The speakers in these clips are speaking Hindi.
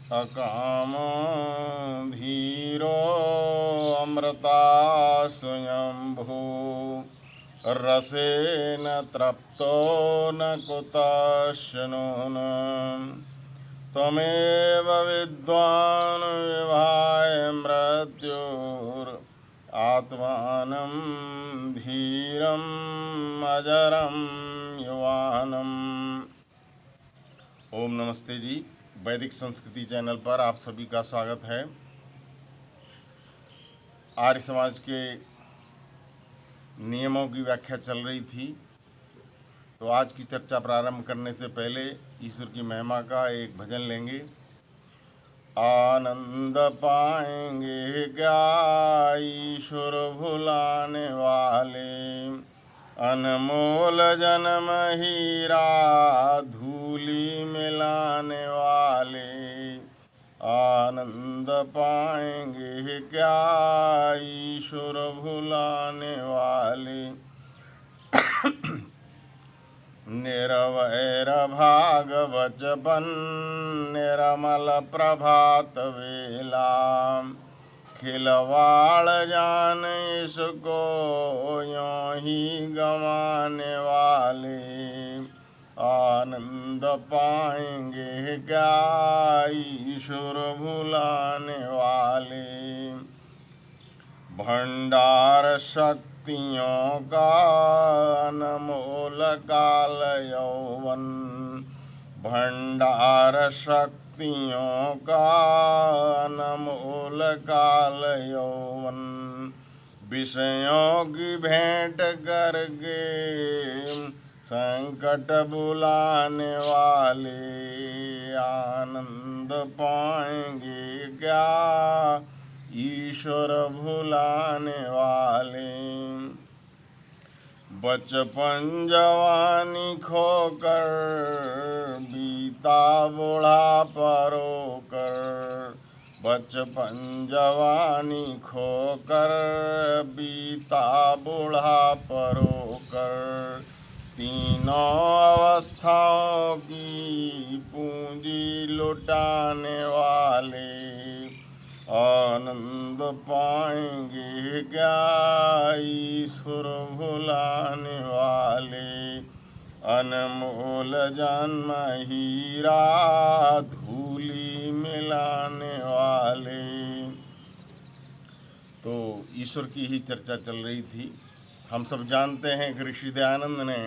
अकामो धीरो अमृता स्वयंभू रसेन तृप्तो न कुतश्चनून् त्वमेव विद्वान् विभाय मृत्युरात्मानं धीरम् अजरं युवानम्। ओम नमस्ते जी। वैदिक संस्कृति चैनल पर आप सभी का स्वागत है। आर्य समाज के नियमों की व्याख्या चल रही थी, तो आज की चर्चा प्रारंभ करने से पहले ईश्वर की महिमा का एक भजन लेंगे। आनंद पाएंगे क्या ईश्वर भुलाने वाले, अनमोल जन्म हीरा धूली मिलाने वाले। आनंद पाएंगे क्या ईश्वर भुलाने वाले, निरवैर भाग बचपन निरमल प्रभात वेला, खिलवाड़ जान इसको यों ही गंवाने वाले। आनंद पाएंगे क्या ईश्वर भुलाने वाले, भंडार शक्तियों का अनमोल काल यौवन, भंडार शक्तियों का अनमोल काल यौवन, विषयों की भेंट करके संकट बुलाने वाले। आनंद पाएंगे क्या ईश्वर भुलाने वाले, बचपन जवानी खोकर बीता बुढ़ापा रोकर, बचपन जवानी खोकर बीता बुढ़ापा रोकर, तीनों अवस्थाओं की पूंजी लुटाने वाले। आनंद पाएंगे क्या ईश्वर भुलाने वाले, अनमोल जन्म हीरा धूली मिलाने वाले। तो ईश्वर की ही चर्चा चल रही थी। हम सब जानते हैं कि ऋषि दयानंद ने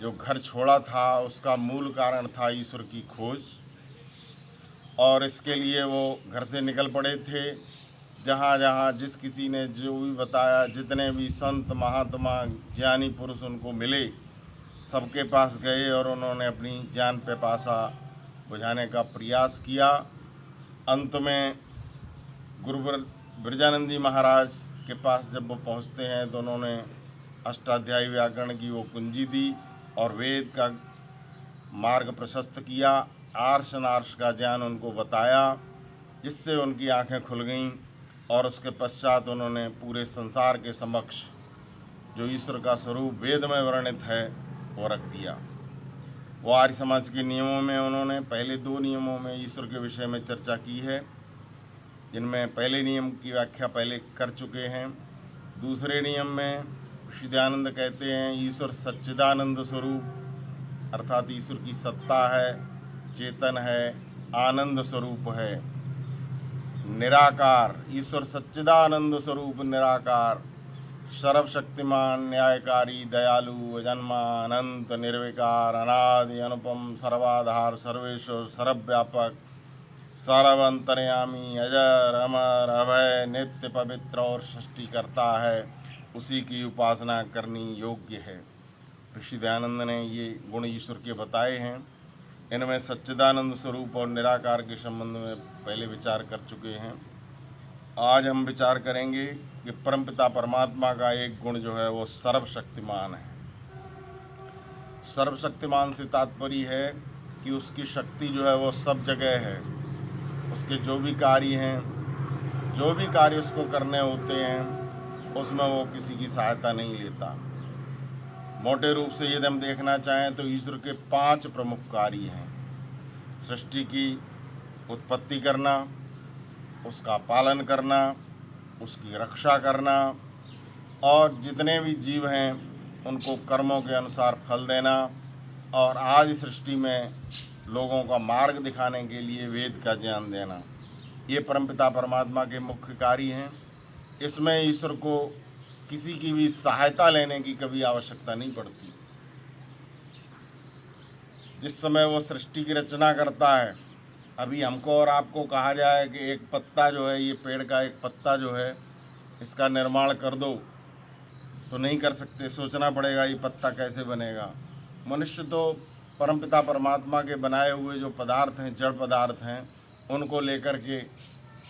जो घर छोड़ा था उसका मूल कारण था ईश्वर की खोज, और इसके लिए वो घर से निकल पड़े थे। जहाँ जहाँ जिस किसी ने जो भी बताया, जितने भी संत महात्मा ज्ञानी पुरुष उनको मिले, सबके पास गए और उन्होंने अपनी ज्ञान पिपासा बुझाने का प्रयास किया। अंत में गुरु ब्रजानंद जी महाराज के पास जब वो पहुँचते हैं तो उन्होंने अष्टाध्यायी व्याकरण की वो कुंजी दी और वेद का मार्ग प्रशस्त किया, आर्ष अनार्ष का ज्ञान उनको बताया, जिससे उनकी आंखें खुल गईं। और उसके पश्चात उन्होंने पूरे संसार के समक्ष जो ईश्वर का स्वरूप वेद में वर्णित है वो रख दिया। वो आर्य समाज के नियमों में उन्होंने पहले 2 नियमों में ईश्वर के विषय में चर्चा की है, जिनमें पहले नियम की व्याख्या पहले कर चुके हैं। दूसरे नियम में ऋषि दयानंद कहते हैं ईश्वर सच्चिदानंद स्वरूप, अर्थात ईश्वर की सत्ता है, चेतन है, आनंद स्वरूप है, निराकार। ईश्वर सच्चिदानंद स्वरूप निराकार, सर्वशक्तिमान, न्यायकारी, दयालु, अजन्मा, अनंत, निर्विकार, अनादि, अनुपम, सर्वाधार, सर्वेश्वर, सर्वव्यापक, सर्वंतर्यामी, अजर, अमर, अभय, नित्य, पवित्र और सृष्टि करता है। उसी की उपासना करनी योग्य है। ऋषि दयानंद ने ये गुण ईश्वर के बताए हैं। इनमें सच्चिदानंद स्वरूप और निराकार के संबंध में पहले विचार कर चुके हैं। आज हम विचार करेंगे कि परमपिता परमात्मा का एक गुण जो है वो सर्वशक्तिमान है। सर्वशक्तिमान से तात्पर्य है कि उसकी शक्ति जो है वो सब जगह है। उसके जो भी कार्य हैं, जो भी कार्य उसको करने होते हैं, उसमें वो किसी की सहायता नहीं लेता। मोटे रूप से यदि हम देखना चाहें तो ईश्वर के 5 प्रमुख कार्य हैं। सृष्टि की उत्पत्ति करना, उसका पालन करना, उसकी रक्षा करना और जितने भी जीव हैं उनको कर्मों के अनुसार फल देना और आज सृष्टि में लोगों का मार्ग दिखाने के लिए वेद का ज्ञान देना, ये परमपिता परमात्मा के मुख्य कार्य हैं। इसमें ईश्वर को किसी की भी सहायता लेने की कभी आवश्यकता नहीं पड़ती। जिस समय वो सृष्टि की रचना करता है, अभी हमको और आपको कहा जाए कि एक पत्ता जो है, ये पेड़ का एक पत्ता जो है, इसका निर्माण कर दो, तो नहीं कर सकते। सोचना पड़ेगा ये पत्ता कैसे बनेगा। मनुष्य तो परमपिता परमात्मा के बनाए हुए जो पदार्थ हैं, जड़ पदार्थ हैं, उनको लेकर के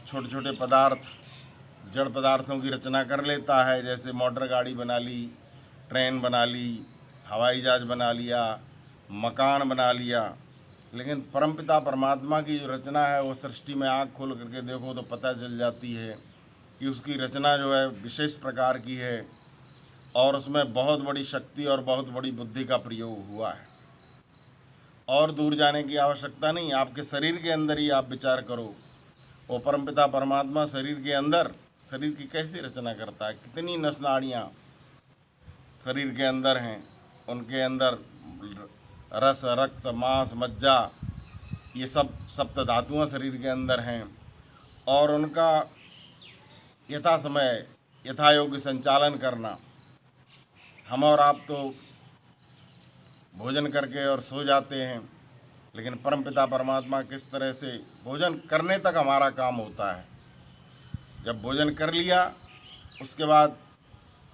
छोटे छोटे पदार्थ, जड़ पदार्थों की रचना कर लेता है। जैसे मोटर गाड़ी बना ली, ट्रेन बना ली, हवाई जहाज बना लिया, मकान बना लिया। लेकिन परमपिता परमात्मा की जो रचना है वो सृष्टि में आँख खोल करके देखो तो पता चल जाती है कि उसकी रचना जो है विशेष प्रकार की है और उसमें बहुत बड़ी शक्ति और बहुत बड़ी बुद्धि का प्रयोग हुआ है। और दूर जाने की आवश्यकता नहीं, आपके शरीर के अंदर ही आप विचार करो। वो परमपिता परमात्मा शरीर के अंदर, शरीर की कैसी रचना करता है, कितनी नस नाड़ियाँ शरीर के अंदर हैं, उनके अंदर रस, रक्त, मांस, मज्जा, ये सब सप्त धातुआं शरीर के अंदर हैं और उनका यथा समय यथा योग्य संचालन करना। हम और आप तो भोजन करके और सो जाते हैं, लेकिन परमपिता परमात्मा किस तरह से भोजन करने तक हमारा काम होता है। जब भोजन कर लिया उसके बाद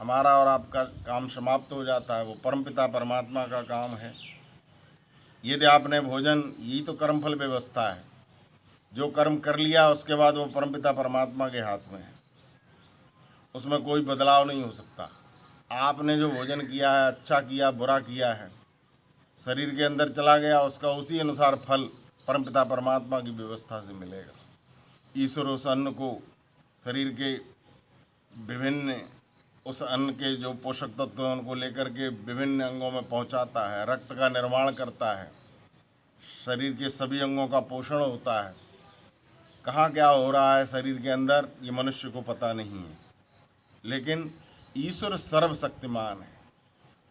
हमारा और आपका काम समाप्त हो जाता है। वो परमपिता परमात्मा का काम है। यदि आपने भोजन, यही तो कर्मफल व्यवस्था है, जो कर्म कर लिया उसके बाद वो परमपिता परमात्मा के हाथ में है, उसमें कोई बदलाव नहीं हो सकता। आपने जो भोजन किया है, अच्छा किया बुरा किया है, शरीर के अंदर चला गया, उसका उसी अनुसार फल परमपिता परमात्मा की व्यवस्था से मिलेगा। ईश्वर उस अन्न को शरीर के विभिन्न, उस अन्न के जो पोषक तत्व हैं उनको लेकर के विभिन्न अंगों में पहुंचाता है, रक्त का निर्माण करता है, शरीर के सभी अंगों का पोषण होता है। कहाँ क्या हो रहा है शरीर के अंदर ये मनुष्य को पता नहीं है, लेकिन ईश्वर सर्वशक्तिमान है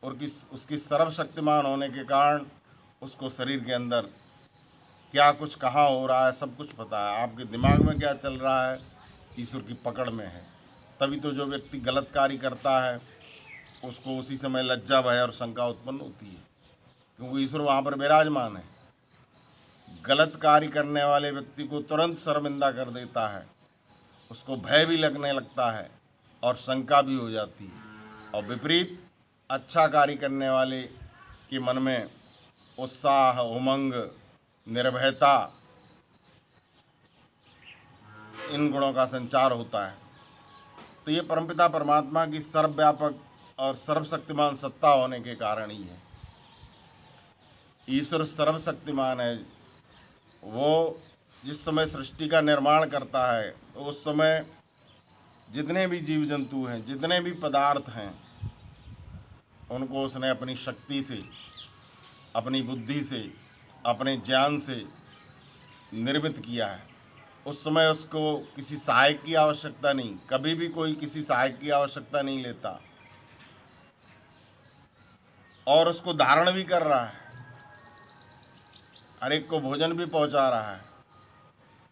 और उसकी सर्वशक्तिमान होने के कारण उसको शरीर के अंदर क्या कुछ कहाँ हो रहा है सब कुछ पता है। आपके दिमाग में क्या चल रहा है ईश्वर की पकड़ में है। तभी तो जो व्यक्ति गलत कार्य करता है उसको उसी समय लज्जा, भय और शंका उत्पन्न होती है, क्योंकि ईश्वर वहाँ पर विराजमान है। गलत कार्य करने वाले व्यक्ति को तुरंत शर्मिंदा कर देता है, उसको भय भी लगने लगता है और शंका भी हो जाती है। और विपरीत अच्छा कार्य करने वाले के मन में उत्साह, उमंग, निर्भयता, इन गुणों का संचार होता है। तो ये परमपिता परमात्मा की सर्वव्यापक और सर्वशक्तिमान सत्ता होने के कारण ही है। ईश्वर सर्वशक्तिमान है। वो जिस समय सृष्टि का निर्माण करता है तो उस समय जितने भी जीव जंतु हैं, जितने भी पदार्थ हैं, उनको उसने अपनी शक्ति से, अपनी बुद्धि से, अपने ज्ञान से निर्मित किया है। उस समय उसको किसी सहायक की आवश्यकता नहीं, कभी भी कोई किसी सहायक की आवश्यकता नहीं लेता और उसको धारण भी कर रहा है, हर एक को भोजन भी पहुंचा रहा है।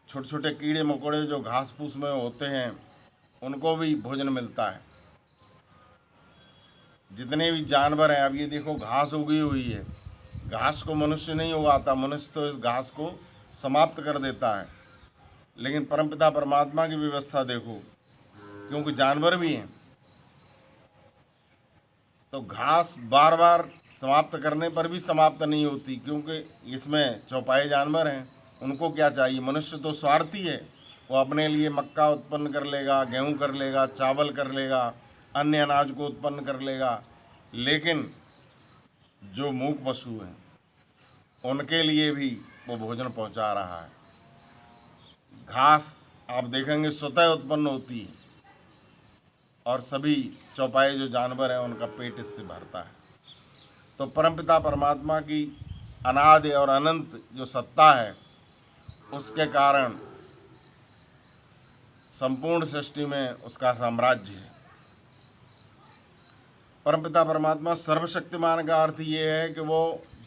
छोटे छोटे कीड़े मकोड़े जो घास फूस में होते हैं उनको भी भोजन मिलता है। जितने भी जानवर हैं, अब ये देखो घास उगी हुई है, घास को मनुष्य नहीं उगाता, मनुष्य तो इस घास को समाप्त कर देता है। लेकिन परमपिता परमात्मा की व्यवस्था देखो, क्योंकि जानवर भी हैं तो घास बार बार समाप्त करने पर भी समाप्त नहीं होती, क्योंकि इसमें चौपाई जानवर हैं, उनको क्या चाहिए। मनुष्य तो स्वार्थी है, वो अपने लिए मक्का उत्पन्न कर लेगा, गेहूं कर लेगा, चावल कर लेगा, अन्य अनाज को उत्पन्न कर लेगा। लेकिन जो मूक पशु हैं उनके लिए भी वो भोजन पहुंचा रहा है। घास आप देखेंगे स्वतः उत्पन्न होती है और सभी चौपाई जो जानवर हैं उनका पेट इससे भरता है। तो परमपिता परमात्मा की अनादि और अनंत जो सत्ता है उसके कारण संपूर्ण सृष्टि में उसका साम्राज्य है। परमपिता परमात्मा सर्वशक्तिमान का अर्थ ये है कि वो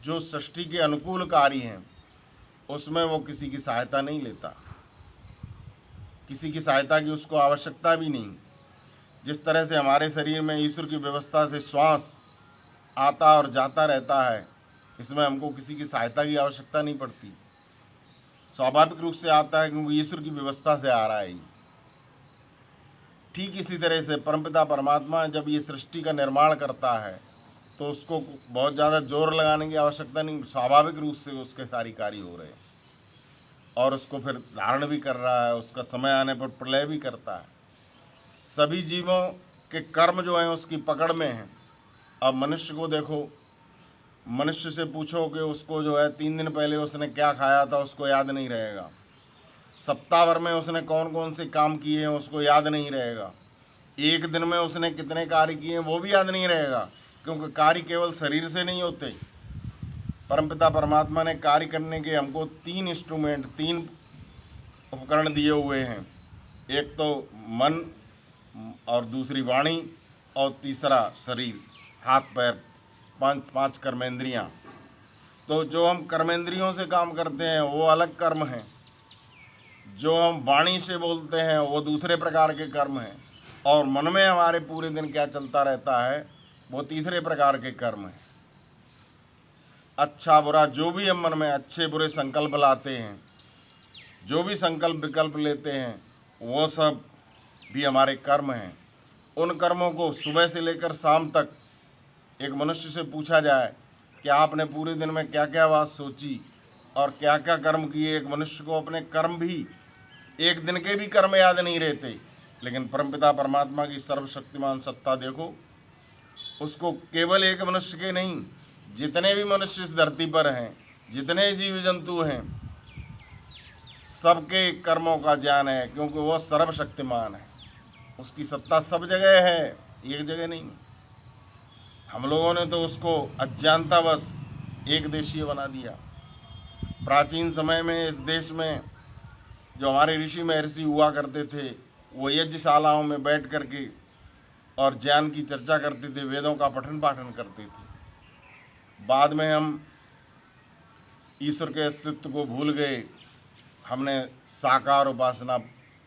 जो सृष्टि के अनुकूल कार्य हैं उसमें वो किसी की सहायता नहीं लेता, किसी की सहायता की उसको आवश्यकता भी नहीं। जिस तरह से हमारे शरीर में ईश्वर की व्यवस्था से श्वास आता और जाता रहता है, इसमें हमको किसी की सहायता की आवश्यकता नहीं पड़ती, स्वाभाविक रूप से आता है क्योंकि ईश्वर की व्यवस्था से आ रहा है। ठीक इसी तरह से परमपिता परमात्मा जब ये सृष्टि का निर्माण करता है तो उसको बहुत ज़्यादा जोर लगाने की आवश्यकता नहीं, स्वाभाविक रूप से उसके सारी कार्य हो रहे हैं और उसको फिर धारण भी कर रहा है, उसका समय आने पर प्रलय भी करता है। सभी जीवों के कर्म जो हैं उसकी पकड़ में हैं। अब मनुष्य को देखो, मनुष्य से पूछो कि उसको जो है 3 दिन पहले उसने क्या खाया था उसको याद नहीं रहेगा, सप्ताह भर में उसने कौन कौन से काम किए हैं उसको याद नहीं रहेगा, एक दिन में उसने कितने कार्य किए हैं वो भी याद नहीं रहेगा, क्योंकि कार्य केवल शरीर से नहीं होते। परमपिता परमात्मा ने कार्य करने के हमको 3 इंस्ट्रूमेंट, 3 उपकरण दिए हुए हैं। एक तो मन और दूसरी वाणी और तीसरा शरीर, हाथ पैर, 5 कर्मेंद्रियाँ। तो जो हम कर्मेंद्रियों से काम करते हैं वो अलग कर्म हैं, जो हम वाणी से बोलते हैं वो दूसरे प्रकार के कर्म हैं, और मन में हमारे पूरे दिन क्या चलता रहता है वो तीसरे प्रकार के कर्म हैं। अच्छा बुरा जो भी हम मन में अच्छे बुरे संकल्प लाते हैं, जो भी संकल्प विकल्प लेते हैं, वो सब भी हमारे कर्म हैं। उन कर्मों को सुबह से लेकर शाम तक एक मनुष्य से पूछा जाए कि आपने पूरे दिन में क्या क्या बात सोची और क्या क्या कर्म किए, एक मनुष्य को अपने कर्म भी, एक दिन के भी कर्म याद नहीं रहते। लेकिन परमपिता परमात्मा की सर्वशक्तिमान सत्ता देखो, उसको केवल एक मनुष्य के नहीं, जितने भी मनुष्य इस धरती पर हैं, जितने जीव जंतु हैं, सबके कर्मों का ज्ञान है, क्योंकि वो सर्वशक्तिमान है। उसकी सत्ता सब जगह है, एक जगह नहीं। हम लोगों ने तो उसको अज्ञानतावश एक देशीय बना दिया। प्राचीन समय में इस देश में जो हमारे ऋषि महर्षि हुआ करते थे, वो यज्ञशालाओं में बैठ करके और ज्ञान की चर्चा करते थे, वेदों का पठन पाठन करते थे। बाद में हम ईश्वर के अस्तित्व को भूल गए, हमने साकार उपासना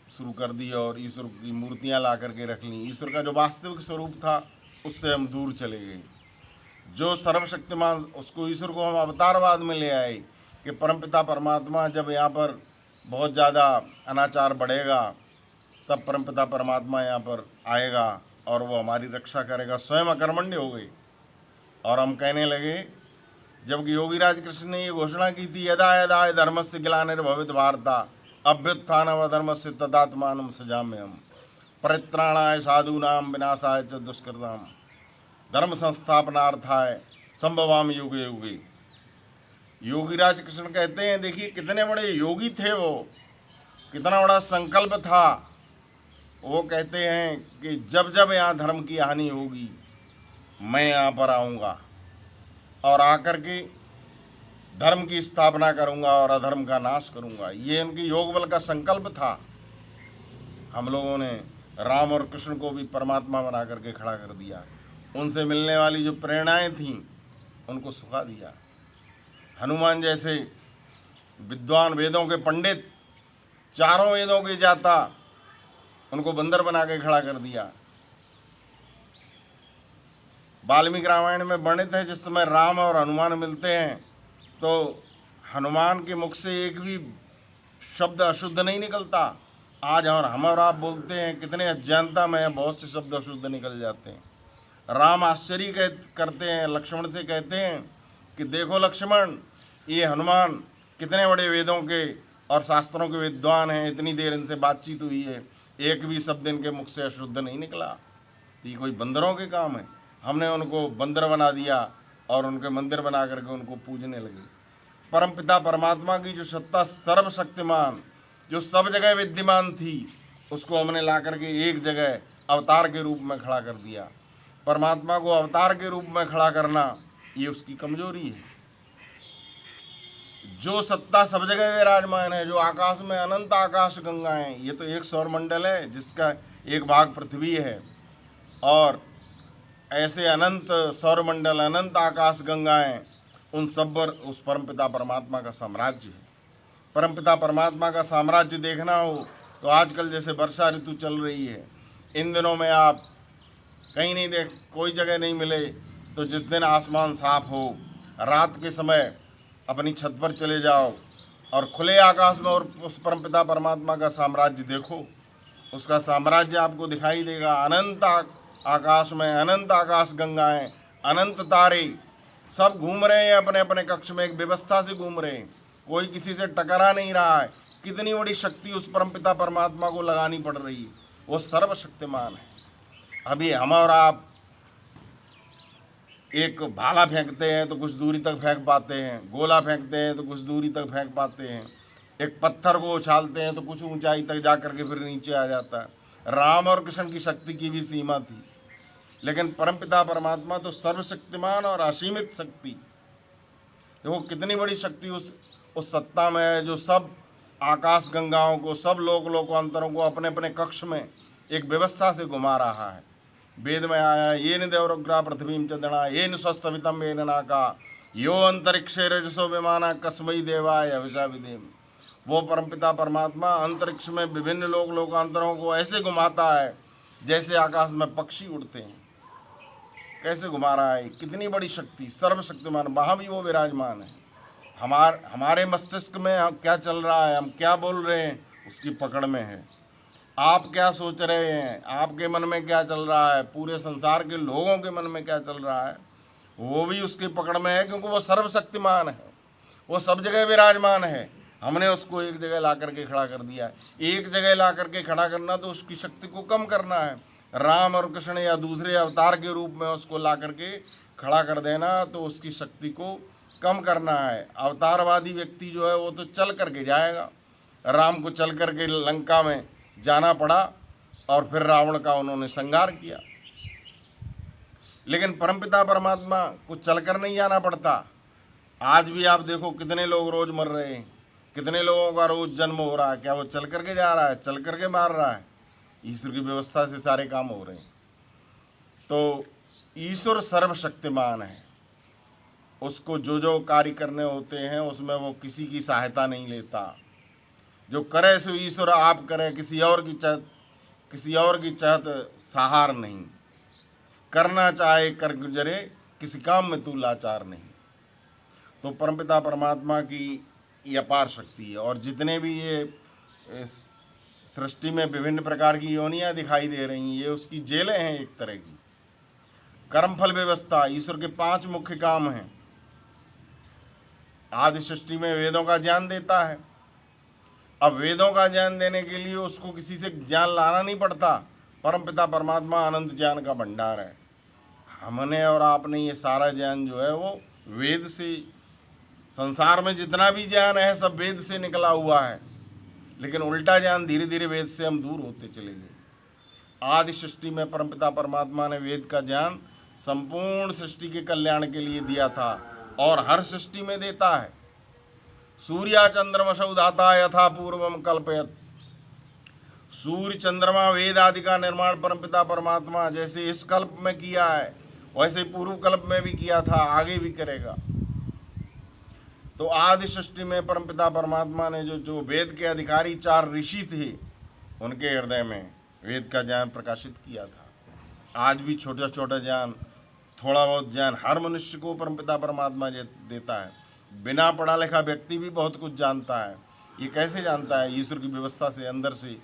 शुरू कर दी और ईश्वर की मूर्तियां ला करके रख ली। ईश्वर का जो वास्तविक स्वरूप था उससे हम दूर चले गए। जो सर्वशक्तिमान, उसको ईश्वर को हम अवतारवाद में ले आए कि परमपिता परमात्मा जब यहाँ पर बहुत ज़्यादा अनाचार बढ़ेगा तब परमपिता परमात्मा यहाँ पर आएगा और वो हमारी रक्षा करेगा। स्वयं अकर्मण्य हो गए और हम कहने लगे, जबकि योगीराज कृष्ण ने ये घोषणा की थी, यदा यदा धर्मस्य ग्लानिर्भवेत् भारत अभ्युत्थानमधर्मस्य तदात्मानं सृजाम्यहम् परित्राणाय साधूनां विनाशाय च दुष्कृतां धर्म संस्थापनार्थाय संभवामि युगे युगे। योगीराज कृष्ण कहते हैं, देखिए कितने बड़े योगी थे वो, कितना बड़ा संकल्प था। वो कहते हैं कि जब जब यहाँ धर्म की हानि होगी मैं यहाँ पर आऊँगा और आकर के धर्म की स्थापना करूँगा और अधर्म का नाश करूँगा। ये उनकी योग बल का संकल्प था। हम लोगों ने राम और कृष्ण को भी परमात्मा बना करके खड़ा कर दिया। उनसे मिलने वाली जो प्रेरणाएं थीं उनको सुखा दिया। हनुमान जैसे विद्वान, वेदों के पंडित, चारों वेदों के जाता, उनको बंदर बना के खड़ा कर दिया। वाल्मीकि रामायण में वर्णित है, जिस समय राम और हनुमान मिलते हैं तो हनुमान के मुख से एक भी शब्द अशुद्ध नहीं निकलता। आज और हम और आप बोलते हैं, कितने अज्ञानता में बहुत से शब्द अशुद्ध निकल जाते हैं। राम आश्चर्य करते हैं, लक्ष्मण से कहते हैं कि देखो लक्ष्मण, ये हनुमान कितने बड़े वेदों के और शास्त्रों के विद्वान हैं, इतनी देर इनसे बातचीत हुई है, एक भी शब्द इनके मुख से अशुद्ध नहीं निकला। ये कोई बंदरों के काम है। हमने उनको बंदर बना दिया और उनके मंदिर बना करके उनको पूजने लगे। परमपिता परमात्मा की जो सत्ता सर्वशक्तिमान, जो सब जगह विद्यमान थी, उसको हमने ला करके एक जगह अवतार के रूप में खड़ा कर दिया। परमात्मा को अवतार के रूप में खड़ा करना ये उसकी कमजोरी है। जो सत्ता सब जगह विराजमान है, जो आकाश में अनंत आकाश गंगाएं, ये तो एक सौर मंडल है जिसका एक भाग पृथ्वी है, और ऐसे अनंत सौरमंडल, अनंत आकाश गंगाएं, उन सब पर उस परमपिता परमात्मा का साम्राज्य है। परमपिता परमात्मा का साम्राज्य देखना हो तो आजकल जैसे वर्षा ऋतु चल रही है, इन दिनों में आप कहीं नहीं देख, कोई जगह नहीं मिले तो जिस दिन आसमान साफ हो, रात के समय अपनी छत पर चले जाओ और खुले आकाश में और उस परमपिता परमात्मा का साम्राज्य देखो। उसका साम्राज्य आपको दिखाई देगा। अनंत आकाश में अनंत आकाश गंगाएं, अनंत तारे सब घूम रहे हैं अपने अपने कक्ष में, एक व्यवस्था से घूम रहे हैं, कोई किसी से टकरा नहीं रहा है। कितनी बड़ी शक्ति उस परमपिता परमात्मा को लगानी पड़ रही है। वो सर्वशक्तिमान है। अभी हम और आप एक भाला फेंकते हैं तो कुछ दूरी तक फेंक पाते हैं, गोला फेंकते हैं तो कुछ दूरी तक फेंक पाते हैं, एक पत्थर को उछालते हैं तो कुछ ऊंचाई तक जा कर के फिर नीचे आ जाता है। राम और कृष्ण की शक्ति की भी सीमा थी, लेकिन परमपिता परमात्मा तो सर्वशक्तिमान और असीमित शक्ति। देखो कितनी बड़ी शक्ति उस सत्ता में है, जो सब आकाश गंगाओं को, सब लोकांतरों को अपने अपने कक्ष में एक व्यवस्था से घुमा रहा है। वेद में आया, ये न देवरुग्रा पृथ्वी चंदना ये न स्वस्थवितम ये नाका यो अंतरिक्षे रजसो विमाना कस्मई देवाय अभिषा विदेव। वो परमपिता परमात्मा अंतरिक्ष में विभिन्न लोकांतरों को ऐसे घुमाता है जैसे आकाश में पक्षी उड़ते हैं। कैसे घुमा रहा है, कितनी बड़ी शक्ति, सर्वशक्तिमान, वहाँ भी वो विराजमान है। हमारे मस्तिष्क में क्या चल रहा है, हम क्या बोल रहे हैं, उसकी पकड़ में है। आप क्या सोच रहे हैं, आपके मन में क्या चल रहा है, पूरे संसार के लोगों के मन में क्या चल रहा है, वो भी उसकी पकड़ में है, क्योंकि वो सर्वशक्तिमान है। वो सब जगह विराजमान है। हमने उसको एक जगह ला करके खड़ा कर दिया है। एक जगह ला करके खड़ा करना तो उसकी शक्ति को कम करना है। राम और कृष्ण या दूसरे अवतार के रूप में उसको ला करके खड़ा कर देना तो उसकी शक्ति को कम करना है। अवतारवादी व्यक्ति जो है वो तो चल करके जाएगा। राम को चल करके लंका में जाना पड़ा और फिर रावण का उन्होंने संहार किया। लेकिन परमपिता परमात्मा को चलकर नहीं जाना पड़ता। आज भी आप देखो कितने लोग रोज मर रहे हैं, कितने लोगों का रोज जन्म हो रहा है। क्या वो चल करके जा रहा है, चल करके मार रहा है? ईश्वर की व्यवस्था से सारे काम हो रहे हैं। तो ईश्वर सर्वशक्तिमान है। उसको जो जो कार्य करने होते हैं उसमें वो किसी की सहायता नहीं लेता। जो करे सो ईश्वर आप करे, किसी और की चाहत सहार नहीं। करना चाहे कर गुजरे, किसी काम में तू लाचार नहीं। तो परमपिता परमात्मा की ये अपार शक्ति है। और जितने भी ये सृष्टि में विभिन्न प्रकार की योनियां दिखाई दे रही हैं, ये उसकी जेलें हैं एक तरह की। कर्मफल व्यवस्था, ईश्वर के 5 मुख्य काम हैं। आदि सृष्टि में वेदों का ज्ञान देता है। अब वेदों का ज्ञान देने के लिए उसको किसी से ज्ञान लाना नहीं पड़ता। परमपिता परमात्मा अनंत ज्ञान का भंडार है। हमने और आपने ये सारा ज्ञान जो है वो वेद से, संसार में जितना भी ज्ञान है सब वेद से निकला हुआ है। लेकिन उल्टा ज्ञान धीरे धीरे वेद से हम दूर होते चले गए। आदि सृष्टि में परमपिता परमात्मा ने वेद का ज्ञान संपूर्ण सृष्टि के कल्याण के लिए दिया था और हर सृष्टि में देता है। सूर्या चंद्रमसौ धाता यथा पूर्वम कल्पयत। सूर्य चंद्रमा वेद आदि का निर्माण परमपिता परमात्मा जैसे इस कल्प में किया है वैसे पूर्व कल्प में भी किया था, आगे भी करेगा। तो आदि सृष्टि में परमपिता परमात्मा ने जो वेद के अधिकारी 4 ऋषि थे उनके हृदय में वेद का ज्ञान प्रकाशित किया था। आज भी छोटा छोटा ज्ञान, थोड़ा बहुत ज्ञान हर मनुष्य को परमपिता परमात्मा देता है। बिना पढ़ा लिखा व्यक्ति भी बहुत कुछ जानता है। ये कैसे जानता है? ईश्वर की व्यवस्था से, अंदर से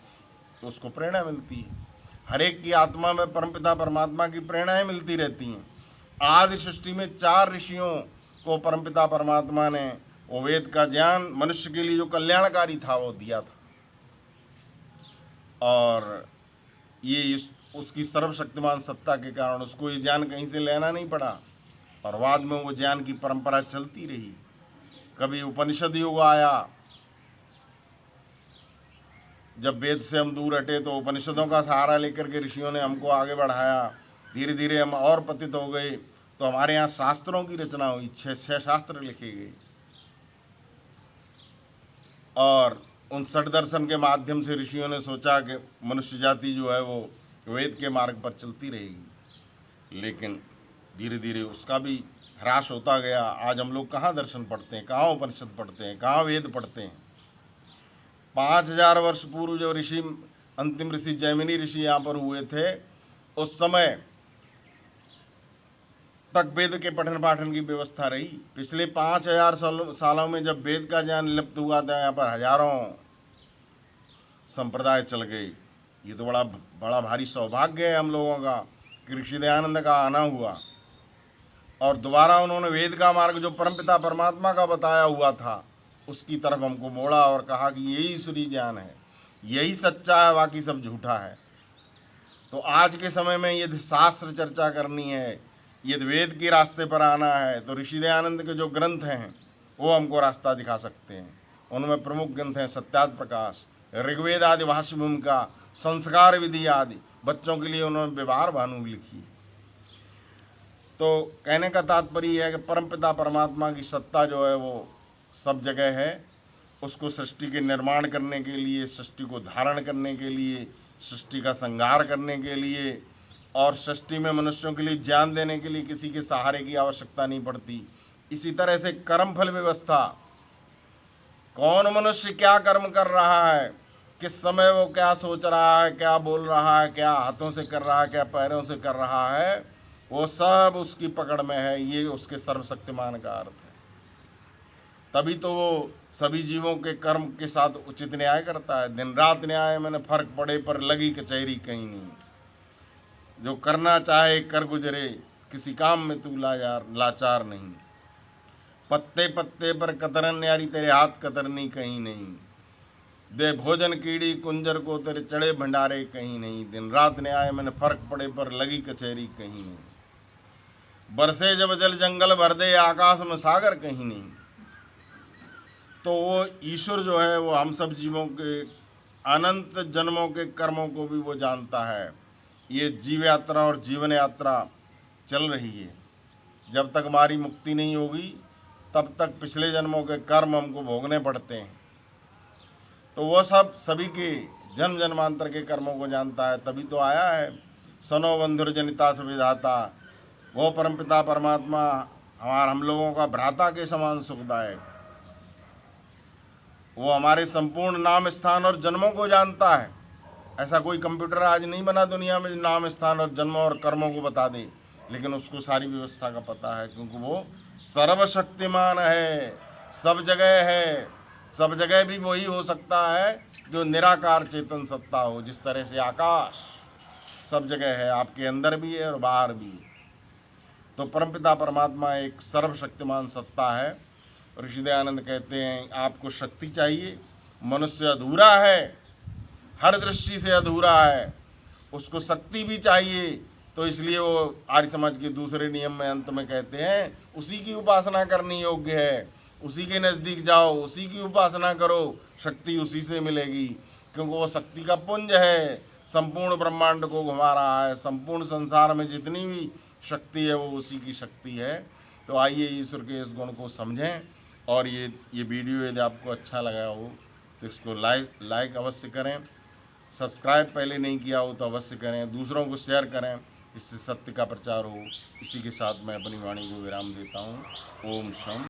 उसको प्रेरणा मिलती है। हर एक की आत्मा में परमपिता परमात्मा की प्रेरणाएं मिलती रहती हैं। आदि सृष्टि में 4 ऋषियों को परमपिता परमात्मा ने वो वेद का ज्ञान मनुष्य के लिए जो कल्याणकारी था वो दिया था। और ये उसकी सर्वशक्तिमान सत्ता के कारण उसको ये ज्ञान कहीं से लेना नहीं पड़ा और बाद में वो ज्ञान की परंपरा चलती रही। कभी उपनिषद युग आया, जब वेद से हम दूर हटे तो उपनिषदों का सहारा लेकर के ऋषियों ने हमको आगे बढ़ाया। धीरे धीरे हम और पतित हो गए तो हमारे यहाँ शास्त्रों की रचना हुई, 6 शास्त्र लिखे गए। और उन षट दर्शन के माध्यम से ऋषियों ने सोचा कि मनुष्य जाति जो है वो वेद के मार्ग पर चलती रहेगी, लेकिन धीरे धीरे उसका भी ह्रास होता गया। आज हम लोग कहाँ दर्शन पढ़ते हैं, कहाँ उपनिषद पढ़ते हैं, कहाँ वेद पढ़ते हैं। 5000 वर्ष पूर्व जो ऋषि, अंतिम ऋषि जैमिनी ऋषि यहाँ पर हुए थे, उस समय तक वेद के पठन पाठन की व्यवस्था रही। पिछले 5000 सालों में जब वेद का ज्ञान लुप्त हुआ था, यहाँ पर हजारों संप्रदाय चल गए। ये तो बड़ा भारी सौभाग्य है हम लोगों का कि ऋषि दयानंद का आना हुआ और दोबारा उन्होंने वेद का मार्ग जो परमपिता परमात्मा का बताया हुआ था उसकी तरफ हमको मोड़ा और कहा कि यही ईश्वरीय ज्ञान है, यही सच्चा है, बाकी सब झूठा है। तो आज के समय में यदि शास्त्र चर्चा करनी है, यदि वेद के रास्ते पर आना है, तो ऋषि दयानंद के जो ग्रंथ हैं वो हमको रास्ता दिखा सकते हैं। उनमें प्रमुख ग्रंथ हैं सत्यार्थ प्रकाश, ऋग्वेद आदि भाष्य भूमिका, संस्कार विधि आदि। बच्चों के लिए उन्होंने व्यवहार भानु लिखी। तो कहने का तात्पर्य है कि परमपिता परमात्मा की सत्ता जो है वो सब जगह है। उसको सृष्टि के निर्माण करने के लिए, सृष्टि को धारण करने के लिए, सृष्टि का संहार करने के लिए और सृष्टि में मनुष्यों के लिए ज्ञान देने के लिए किसी के सहारे की आवश्यकता नहीं पड़ती। इसी तरह से कर्मफल व्यवस्था, कौन मनुष्य क्या कर्म कर रहा है, किस समय वो क्या सोच रहा है, क्या बोल रहा है, क्या हाथों से कर रहा है, क्या पैरों से कर रहा है, वो सब उसकी पकड़ में है। ये उसके सर्वशक्तिमान का अर्थ है। तभी तो वो सभी जीवों के कर्म के साथ उचित न्याय करता है। दिन रात न्याय मैंने फर्क पड़े पर लगी कचहरी कहीं नहीं। जो करना चाहे कर गुजरे, किसी काम में तू लाचार नहीं। पत्ते पत्ते पर कतरन न्यारी, तेरे हाथ कतरनी कहीं नहीं। दे भोजन कीड़ी कुंजर को, तेरे चढ़े भंडारे कहीं नहीं। दिन रात न्याय मैंने फर्क पड़े पर लगी कचहरी कहीं नहीं। बरसे जब जल जंगल भर दे, आकाश में सागर कहीं नहीं। तो वो ईश्वर जो है वो हम सब जीवों के अनंत जन्मों के कर्मों को भी वो जानता है। ये जीव यात्रा और जीवन यात्रा चल रही है। जब तक हमारी मुक्ति नहीं होगी तब तक पिछले जन्मों के कर्म हमको भोगने पड़ते हैं। तो वो सब सभी के जन्म जन्मांतर के कर्मों को जानता है। तभी तो आया है सनो बंधुर जनिता विधाता। वो परमपिता परमात्मा हम लोगों का भ्राता के समान सुखदायक। वो हमारे संपूर्ण नाम स्थान और जन्मों को जानता है। ऐसा कोई कंप्यूटर आज नहीं बना दुनिया में नाम स्थान और जन्मों और कर्मों को बता दे, लेकिन उसको सारी व्यवस्था का पता है, क्योंकि वो सर्वशक्तिमान है, सब जगह है। सब जगह भी वही हो सकता है जो निराकार चेतन सत्ता हो। जिस तरह से आकाश सब जगह है, आपके अंदर भी है और बाहर भी है। तो परमपिता परमात्मा एक सर्वशक्तिमान सत्ता है। ऋषि दयानंद कहते हैं आपको शक्ति चाहिए। मनुष्य अधूरा है, हर दृष्टि से अधूरा है, उसको शक्ति भी चाहिए। तो इसलिए वो आर्य समाज के दूसरे नियम में अंत में कहते हैं उसी की उपासना करनी योग्य है, उसी के नज़दीक जाओ, उसी की उपासना करो, शक्ति उसी से मिलेगी। क्योंकि वो शक्ति का पुंज है, संपूर्ण ब्रह्मांड को घुमा रहा है। संपूर्ण संसार में जितनी भी शक्ति है वो उसी की शक्ति है। तो आइए ईश्वर के इस गुण को समझें। और ये वीडियो यदि आपको अच्छा लगा हो तो इसको लाइक अवश्य करें। सब्सक्राइब पहले नहीं किया हो तो अवश्य करें। दूसरों को शेयर करें, इससे सत्य का प्रचार हो। इसी के साथ मैं अपनी वाणी को विराम देता हूँ। ओम शम।